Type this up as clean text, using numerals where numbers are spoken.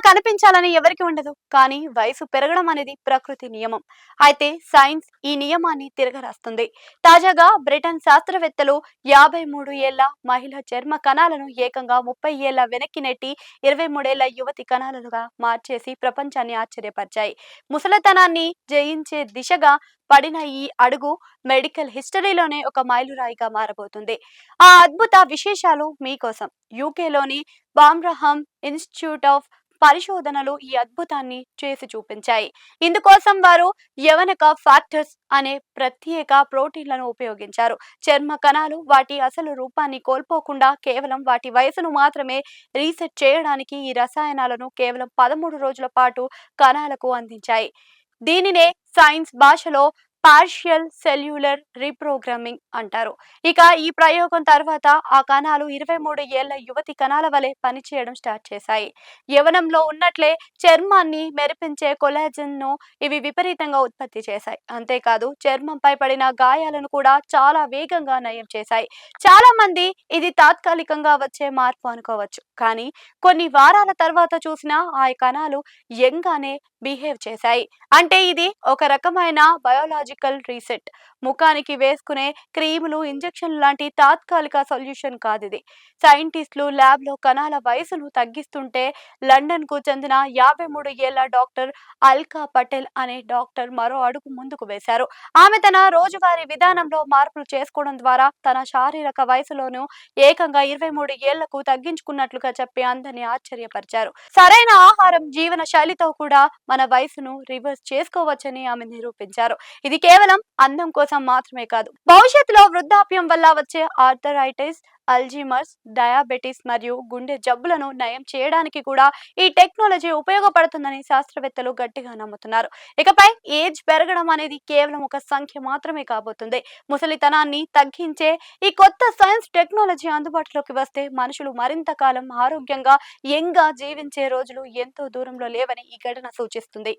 కనిపించాలని ఎవరికి ఉండదు. కానీ వయసు పెరగడం అనేది ప్రకృతి నియమం. అయితే సైన్స్ ఈ నియమాన్ని తిరగరాస్తుంది. తాజాగా బ్రిటన్ శాస్త్రవేత్తలు 53 ఏళ్ల మహిళ చర్మ కణాలను ఏకంగా 30 ఏళ్ల వెనక్కి నెట్టి 23 ఏళ్ల యువతి కణాలుగా మార్చేసి ప్రపంచాన్ని ఆశ్చర్యపరిచాయి. ముసలితనాన్ని జయించే దిశగా పడిన ఈ అడుగు మెడికల్ హిస్టరీలోనే ఒక మైలురాయిగా మారబోతుంది. ఆ అద్భుత విశేషాలు మీకోసం. యూకేలోని బామ్రహం ఇన్స్టిట్యూట్ ఆఫ్ పరిశోధనలు ఈ అద్భుతాన్ని చేసి చూపించాయి. ఇందుకోసం వారు యవనక ఫ్యాక్టర్స్ అనే ప్రత్యేక ప్రోటీన్లను ఉపయోగించారు. చర్మ కణాలు వాటి అసలు రూపాన్ని కోల్పోకుండా కేవలం వాటి వయసును మాత్రమే రీసెట్ చేయడానికి ఈ రసాయనాలను కేవలం 13 రోజుల పాటు కణాలకు అందించాయి. దీనినే సైన్స్ భాషలో పార్షియల్ సెల్యులర్ రీప్రోగ్రామింగ్ అంటారు. ఇక ఈ ప్రయోగం తర్వాత ఆ కణాలు 23 ఏళ్ల యువతి కణాల వలె పనిచేయడం స్టార్ట్ చేశాయి. యవనంలో ఉన్నట్లే చర్మాన్ని మెరిపించే కొలాజన్ ను ఇవి విపరీతంగా ఉత్పత్తి చేశాయి. అంతేకాదు చర్మంపై పడిన గాయాలను కూడా చాలా వేగంగా నయం చేశాయి. చాలా మంది ఇది తాత్కాలికంగా వచ్చే మార్పు అనుకోవచ్చు. కానీ కొన్ని వారాల తర్వాత చూసిన ఆ కణాలు యంగ్ గానే బిహేవ్ చేశాయి. అంటే ఇది ఒక రకమైన బయోలాజికల్ రీసెట్. ముఖానికి వేసుకునే క్రీములు, ఇంజెక్షన్లు లాంటి తాత్కాలిక సొల్యూషన్ కాదిది. సైంటిస్టులు ల్యాబ్లో కణాల వయసును తగ్గిస్తుంటే లండన్ కు చెందిన 53 ఏళ్ల డాక్టర్ అల్కా పటేల్ అనే డాక్టర్ మరో అడుగు ముందుకు వేశారు. ఆమె తన రోజువారీ విధానంలో మార్పులు చేసుకోవడం ద్వారా తన శారీరక వయసులోనూ ఏకంగా 23 ఏళ్లకు తగ్గించుకున్నట్లుగా చెప్పి అందరినీ ఆశ్చర్యపరిచారు. సరైన ఆహారం, జీవన శైలితో కూడా మన వయసును రివర్స్ చేసుకోవచ్చని ఆమె నిరూపించారు. ఇది కేవలం అందం కోసం మాత్రమే కాదు, భవిష్యత్తులో వృద్ధాప్యం వల్ల వచ్చే ఆర్థరైటిస్, అల్జీమర్స్, డయాబెటిస్ మరియు గుండె జబ్బులను నయం చేయడానికి కూడా ఈ టెక్నాలజీ ఉపయోగపడుతుందని శాస్త్రవేత్తలు గట్టిగా నమ్ముతున్నారు. ఇకపై ఏజ్ పెరగడం అనేది కేవలం ఒక సంఖ్య మాత్రమే కాబోతుంది. ముసలితనాన్ని తగ్గించే ఈ కొత్త సైన్స్ టెక్నాలజీ అందుబాటులోకి వస్తే మనుషులు మరింత కాలం ఆరోగ్యంగా, యంగ్ గా జీవించే రోజులు ఎంతో దూరంలో లేవని ఈ ఘటన సూచిస్తుంది.